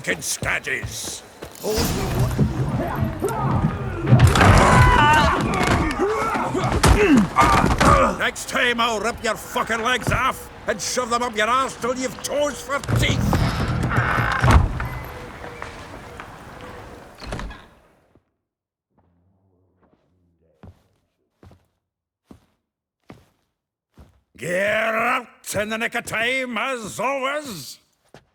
stinking scadges! Next time I'll rip your fucking legs off and shove them up your arse till you've toes for teeth! Get out in the nick of time, as always!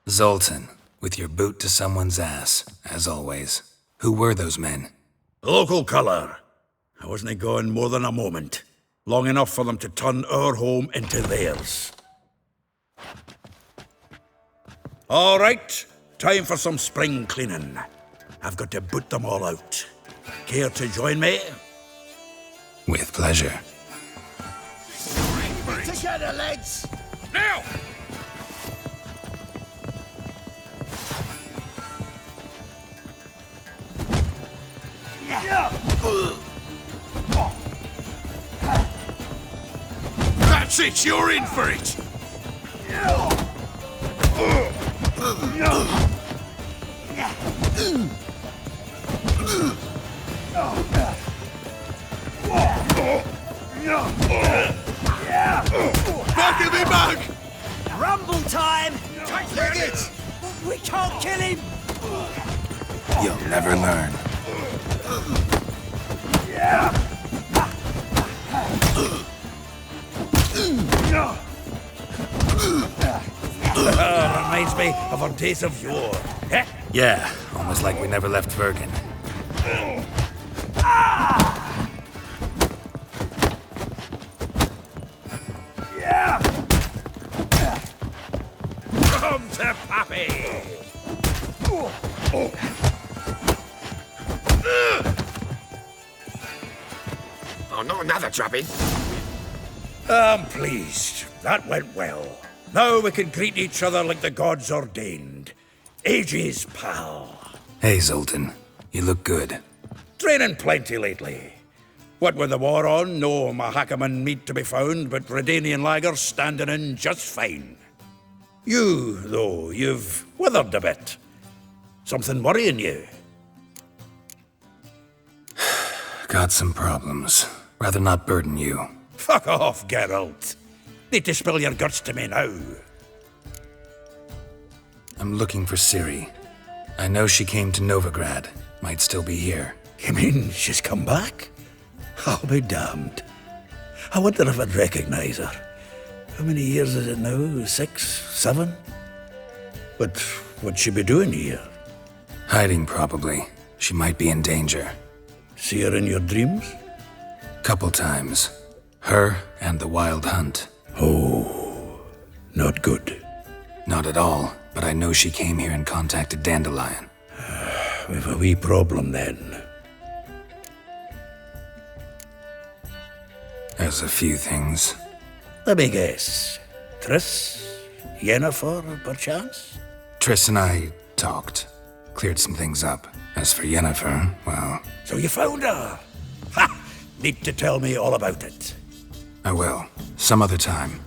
Zoltan, with your boot to someone's ass, as always. Who were those men? Local colour. I wasn't gone more than a moment. Long enough for them to turn our home into theirs. All right, time for some spring cleaning. I've got to boot them all out. Care to join me? With pleasure. Together, lads! Now! That's it, you're in for it! Back of me back! Rumble time! Take it! We can't kill him! You'll never learn. Reminds me of our days of yore. Eh? Yeah, almost like we never left Vergen. Come to Pappy! Oh, not another drubbing. I'm pleased. That went well. Now we can greet each other like the gods ordained. Ages, pal. Hey, Zoltan. You look good. Training plenty lately. What with the war on, no Mahakaman meat to be found, but Redanian lagers standing in just fine. You, though, you've withered a bit. Something worrying you? Got some problems. Rather not burden you. Fuck off, Geralt. Need to spill your guts to me now. I'm looking for Ciri. I know she came to Novigrad. Might still be here. You mean she's come back? I'll be damned. I wonder if I'd recognize her. How many years is it now? 6, 7? But what'd she be doing here? Hiding, probably. She might be in danger. See her in your dreams? Couple times. Her and the Wild Hunt. Oh, not good. Not at all, but I know she came here and contacted Dandelion. We've a wee problem then. There's a few things. Let me guess. Triss? Yennefer, perchance? Triss and I talked. Cleared some things up. As for Yennefer, well... So you found her? Ha! Need to tell me all about it. I will. Some other time.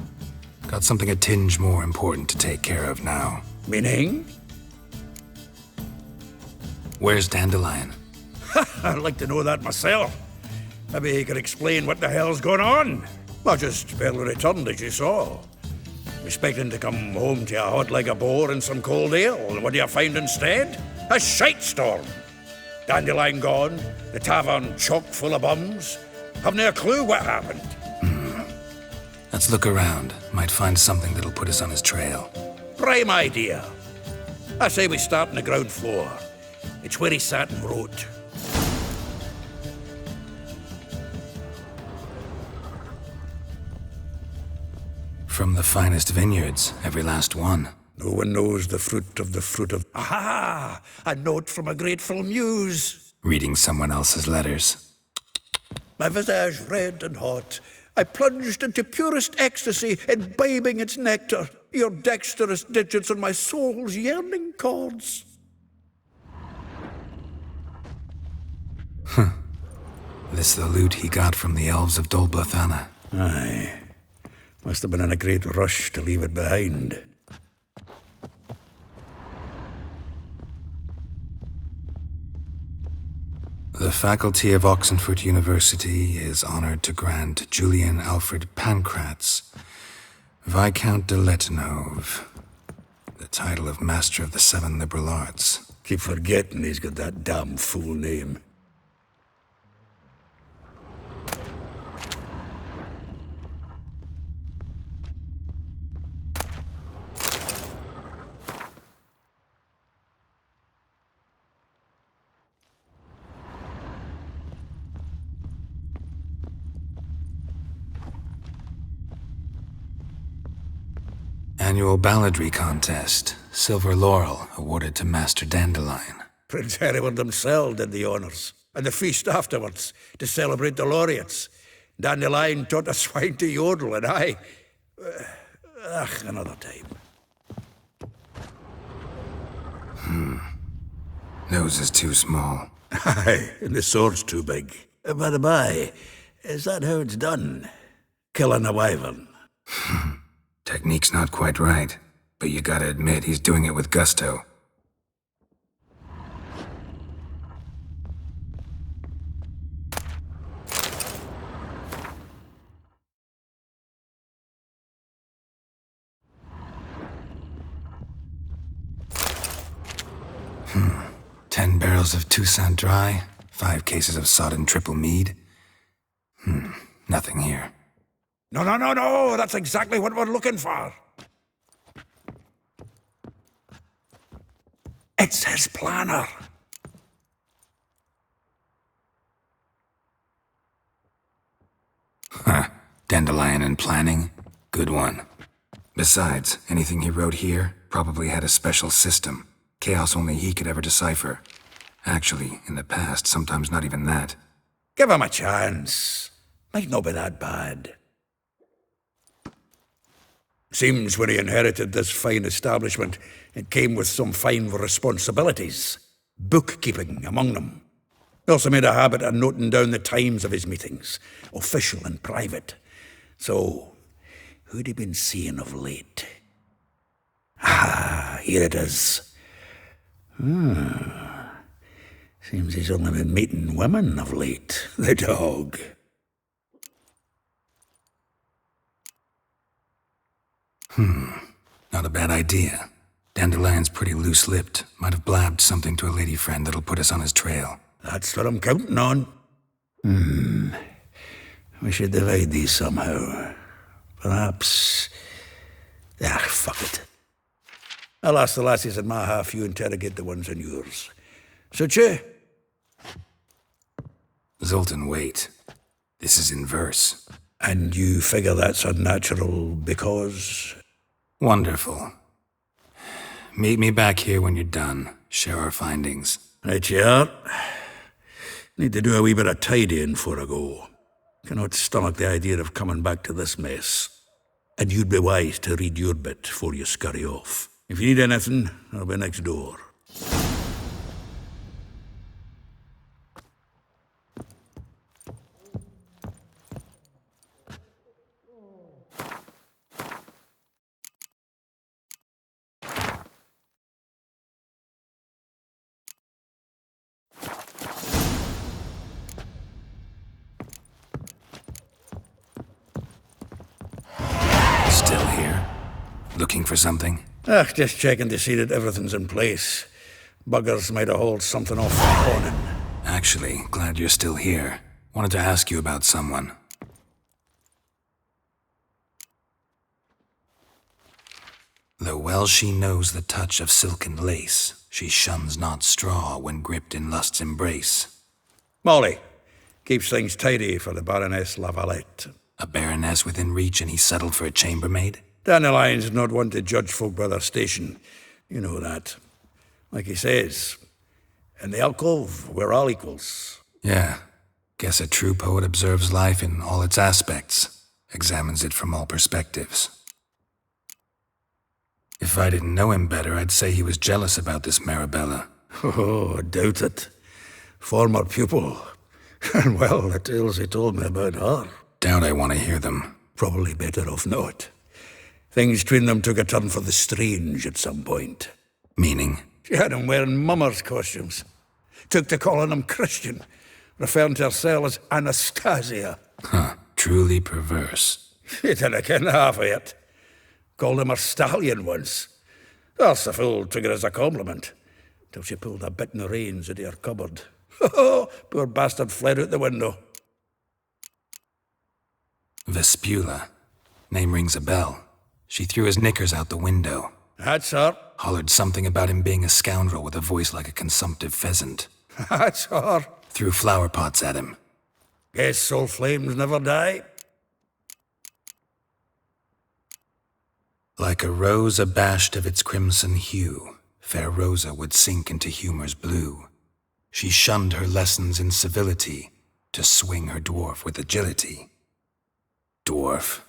Got something a tinge more important to take care of now. Meaning? Where's Dandelion? I'd like to know that myself. Maybe he could explain what the hell's going on. I just barely returned, as you saw. Expecting to come home to a hot like a boar and some cold ale, and what do you find instead? A shite storm. Dandelion gone, the tavern chock full of bums. Haven't a clue what happened. Let's look around. Might find something that'll put us on his trail. Prime idea. I say we start on the ground floor. It's where he sat and wrote. From the finest vineyards, every last one. No one knows the fruit of... Aha! A note from a grateful muse. Reading someone else's letters. My visage red and hot, I plunged into purest ecstasy, imbibing its nectar, your dexterous digits on my soul's yearning chords. This the loot he got from the elves of Dol Blathanna. Aye. Must have been in a great rush to leave it behind. The faculty of Oxenford University is honored to grant Julian Alfred Pancratz, Viscount de Letonov, the title of Master of the Seven Liberal Arts. Keep forgetting he's got that damn fool name. Annual balladry contest. Silver laurel awarded to Master Dandelion. Prince Hereward himself did the honours. And the feast afterwards, to celebrate the laureates. Dandelion taught a swine to yodel, and I... another time. Nose is too small. Aye, and the sword's too big. By the by, is that how it's done? Killing a wyvern? Technique's not quite right, but you gotta admit he's doing it with gusto. Hmm. 10 barrels of Toussaint Dry, 5 cases of sodden triple mead. Nothing here. No, that's exactly what we're looking for. It's his planner. Huh. Dandelion and planning? Good one. Besides, anything he wrote here probably had a special system. Chaos only he could ever decipher. Actually, in the past, sometimes not even that. Give him a chance. Might not be that bad. Seems when he inherited this fine establishment, it came with some fine responsibilities. Bookkeeping among them. He also made a habit of noting down the times of his meetings, official and private. So, who'd he been seeing of late? Ah, here it is. Seems he's only been meeting women of late. The dog. Not a bad idea. Dandelion's pretty loose-lipped. Might have blabbed something to a lady friend that'll put us on his trail. That's what I'm counting on. We should divide these somehow. Perhaps... fuck it. I'll ask the lassies in my half, you interrogate the ones in yours. Suit you? Zoltan, wait. This is in verse. And you figure that's unnatural because... Wonderful. Meet me back here when you're done. Share our findings. Right you are. Need to do a wee bit of tidying before I go. Cannot stomach the idea of coming back to this mess. And you'd be wise to read your bit before you scurry off. If you need anything, I'll be next door. Still here? Looking for something? Just checking to see that everything's in place. Buggers might have hauled something off the awning. Actually, glad you're still here. Wanted to ask you about someone. Though well she knows the touch of silken lace, she shuns not straw when gripped in lust's embrace. Molly. Keeps things tidy for the Baroness Lavalette. A baroness within reach and he settled for a chambermaid? Dandelion's not one to judge folk by their station. You know that. Like he says, in the alcove, we're all equals. Yeah. Guess a true poet observes life in all its aspects, examines it from all perspectives. If I didn't know him better, I'd say he was jealous about this Marabella. Oh, I doubt it. Former pupil. And well, the tales he told me about her. Doubt I want to hear them. Probably better off not. Things between them took a turn for the strange at some point. Meaning? She had him wearing mummers' costumes. Took to calling him Christian. referring to herself as Anastasia. Huh, truly perverse. You didn't ken half of it. Called him her stallion once. That's the fool took it as a compliment, till she pulled a bit in the reins into her cupboard. Poor bastard fled out the window. Vespula. Name rings a bell. She threw his knickers out the window. That's her. Hollered something about him being a scoundrel with a voice like a consumptive pheasant. That's her. Threw flower pots at him. Guess soul flames never die. Like a rose abashed of its crimson hue, fair Rosa would sink into humor's blue. She shunned her lessons in civility to swing her dwarf with agility. Dwarf.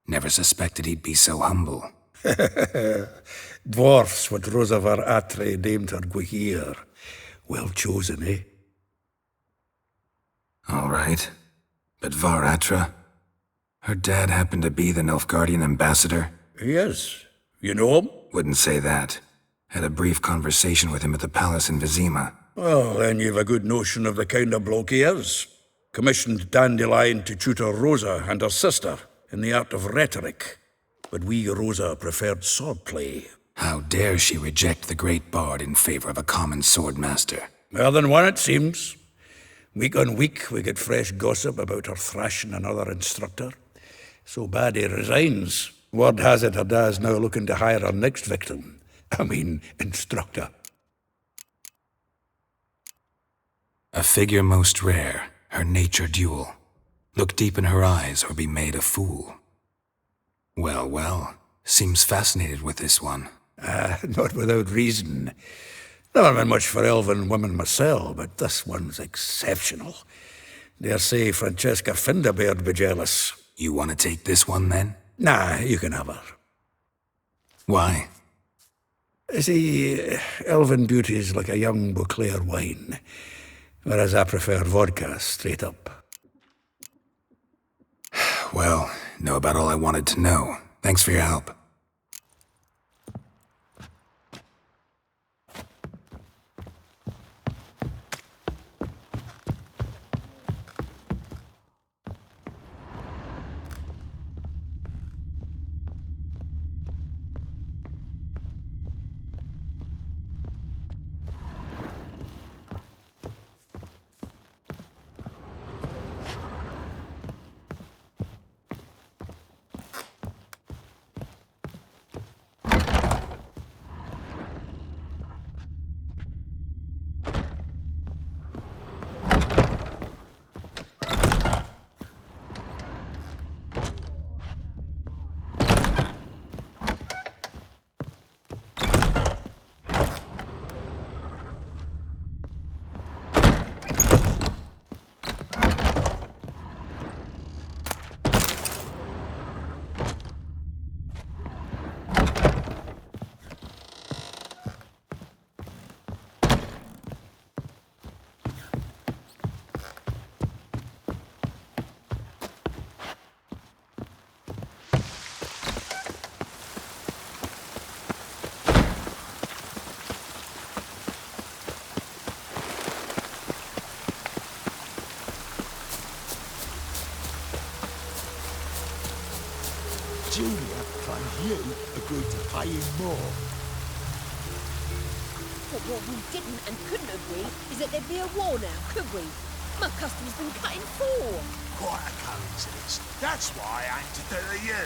Never suspected he'd be so humble. Dwarfs what Rosavar Atre named her Gwahir. Well chosen, eh? All right. But Var Atra? Her dad happened to be the Nilfgaardian ambassador? Yes. You know him? Wouldn't say that. Had a brief conversation with him at the palace in Vizima. Well, then you've a good notion of the kind of bloke he is. Commissioned Dandelion to tutor Rosa and her sister in the art of rhetoric. But we, Rosa, preferred swordplay. How dare she reject the great bard in favor of a common swordmaster? More than one, it seems. Week on week, we get fresh gossip about her thrashing another instructor. So bad he resigns. Word has it her dad's now looking to hire her next victim. Instructor. A figure most rare, her nature dual. Look deep in her eyes or be made a fool. Well, well, seems fascinated with this one. Not without reason. Never been much for elven women myself, but this one's exceptional. Dare say Francesca Finderbeard be jealous. You want to take this one then? Nah, you can have her. Why? See, elven beauty's like a young Beauclair wine, whereas I prefer vodka straight up. Well, know about all I wanted to know. Thanks for your help. Julia claims you agreed to pay him more. But what we didn't and couldn't agree is that there'd be a war now, could we? My custom's been cut in four. Quite a coincidence. That's why I aim to do to you.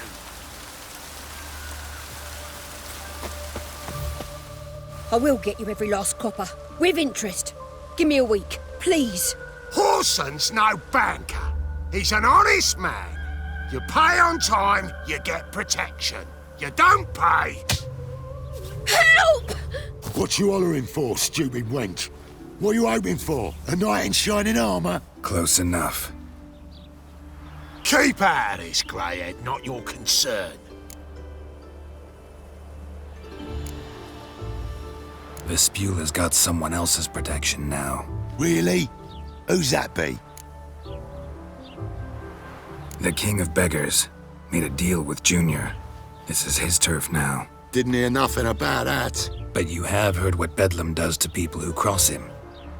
I will get you every last copper, with interest. Give me a week, please. Horson's no banker. He's an honest man. You pay on time, you get protection. You don't pay. Help! What you hollering for, stupid wench? What are you hoping for? A knight in shining armour? Close enough. Keep out of this, greyhead, not your concern. Vespula's got someone else's protection now. Really? Who's that be? The King of Beggars made a deal with Junior. This is his turf now. Didn't hear nothing about that. But you have heard what Bedlam does to people who cross him.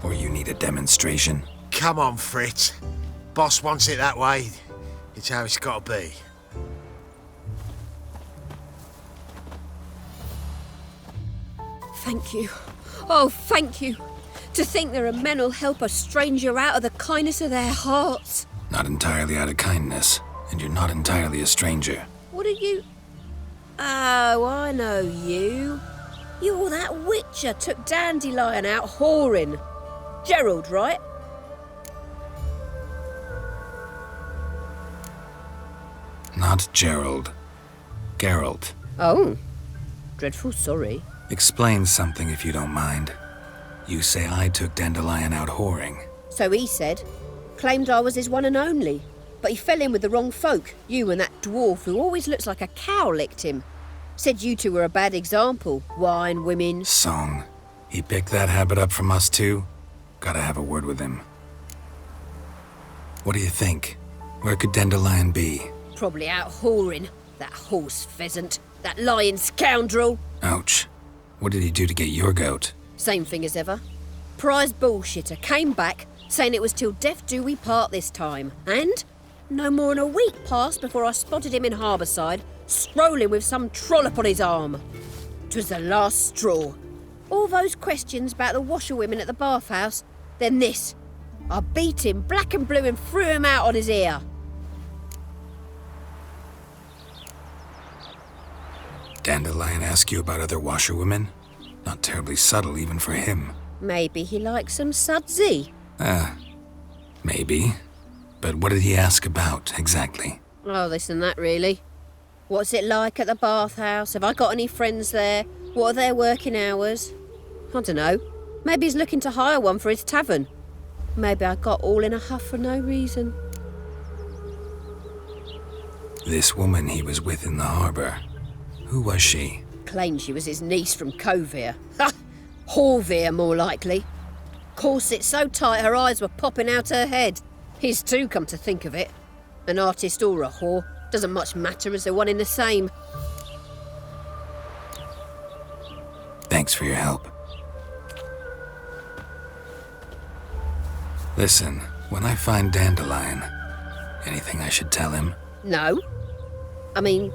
Or you need a demonstration? Come on, Fritz. Boss wants it that way. It's how it's got to be. Thank you. Oh, thank you. To think there are men who'll help a stranger out of the kindness of their hearts. Not entirely out of kindness, and you're not entirely a stranger. What are you... Oh, I know you. You're that witcher took Dandelion out whoring. Gerald, right? Not Gerald. Geralt. Oh. Dreadful sorry. Explain something if you don't mind. You say I took Dandelion out whoring. So he said. Claimed I was his one and only. But he fell in with the wrong folk. You and that dwarf who always looks like a cow licked him. Said you two were a bad example. Wine, women... Song. He picked that habit up from us too? Gotta have a word with him. What do you think? Where could Dandelion be? Probably out whoring. That horse pheasant. That lying scoundrel. Ouch. What did he do to get your goat? Same thing as ever. Prize bullshitter came back, saying it was till death do we part this time. And no more than a week passed before I spotted him in Harbourside, strolling with some trollop on his arm. 'Twas the last straw. All those questions about the washerwomen at the bathhouse, then this. I beat him black and blue and threw him out on his ear. Dandelion ask you about other washerwomen? Not terribly subtle even for him. Maybe he likes some sudsy. Maybe. But what did he ask about, exactly? Oh, this and that, really. What's it like at the bathhouse? Have I got any friends there? What are their working hours? I don't know. Maybe he's looking to hire one for his tavern. Maybe I got all in a huff for no reason. This woman he was with in the harbour. Who was she? Claimed she was his niece from Kovir. Ha! Horvir, more likely. Corset so tight her eyes were popping out her head. His too, come to think of it. An artist or a whore. Doesn't much matter as they're one in the same. Thanks for your help. Listen, when I find Dandelion, anything I should tell him? No. I mean,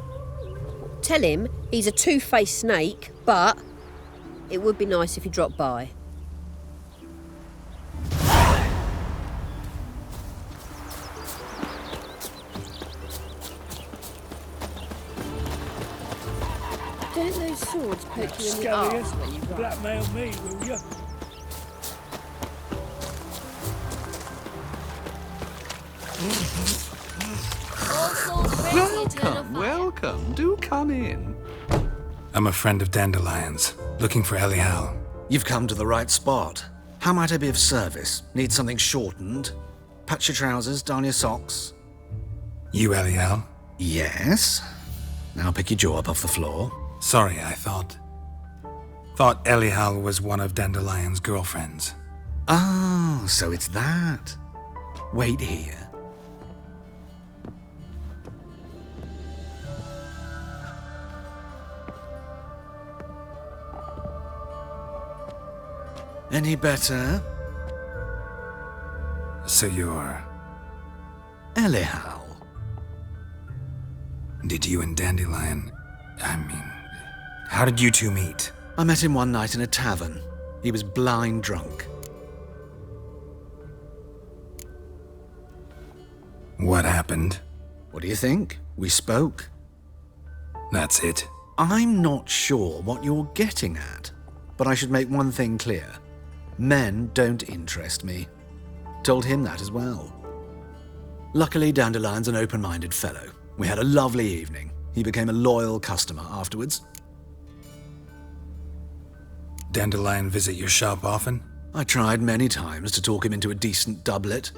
tell him he's a two-faced snake, but it would be nice if he dropped by. Don't those swords poke you in the arse when you run? Blackmail me, will you? Welcome. Do come in. I'm a friend of Dandelion's, looking for Elial. You've come to the right spot. How might I be of service? Need something shortened? Patch your trousers, darn your socks. You Elial? Yes. Now pick your jaw up off the floor. Sorry, I thought Elial was one of Dandelion's girlfriends. Oh, so it's that. Wait here. Any better? So you're... Elial. Did you and Dandelion... how did you two meet? I met him one night in a tavern. He was blind drunk. What happened? What do you think? We spoke. That's it? I'm not sure what you're getting at, but I should make one thing clear. Men don't interest me. Told him that as well. Luckily, Dandelion's an open-minded fellow. We had a lovely evening. He became a loyal customer afterwards. Dandelion visit your shop often? I tried many times to talk him into a decent doublet.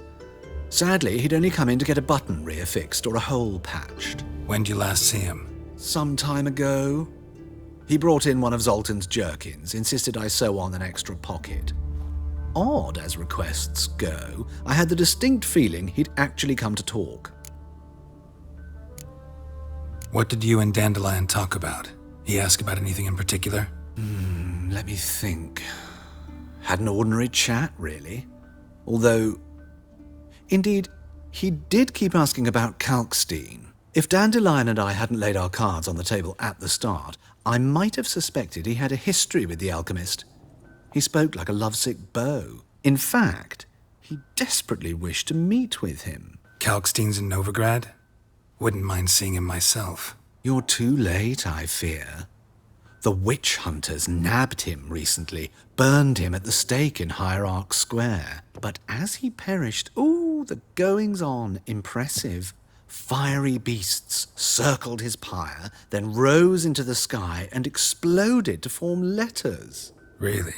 Sadly, he'd only come in to get a button rear-fixed or a hole patched. When did you last see him? Some time ago. He brought in one of Zoltan's jerkins, insisted I sew on an extra pocket. Odd as requests go, I had the distinct feeling he'd actually come to talk. What did you and Dandelion talk about? He asked about anything in particular? Let me think. Had an ordinary chat, really. Although, Indeed, he did keep asking about Kalkstein. If Dandelion and I hadn't laid our cards on the table at the start, I might have suspected he had a history with the alchemist. He spoke like a lovesick beau. In fact, he desperately wished to meet with him. Kalkstein's in Novigrad? Wouldn't mind seeing him myself. You're too late, I fear. The witch hunters nabbed him recently, burned him at the stake in Hierarch Square. But as he perished, the goings-on, impressive. Fiery beasts circled his pyre, then rose into the sky and exploded to form letters. Really?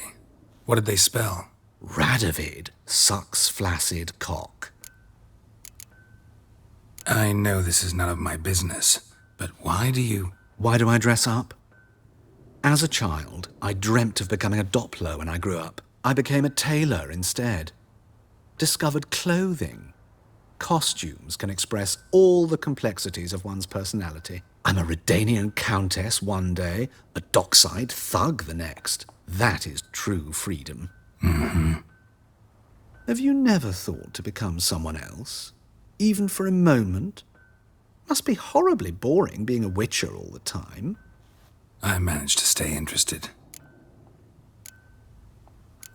What did they spell? Radovid sucks flaccid cock. I know this is none of my business, but why do I dress up? As a child, I dreamt of becoming a Doppler when I grew up. I became a tailor instead. Discovered clothing. Costumes can express all the complexities of one's personality. I'm a Redanian countess one day, a dockside thug the next. That is true freedom. Mm-hmm. Have you never thought to become someone else? Even for a moment? Must be horribly boring being a witcher all the time. I managed to stay interested.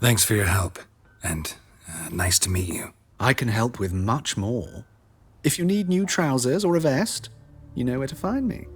Thanks for your help, and nice to meet you. I can help with much more. If you need new trousers or a vest, you know where to find me.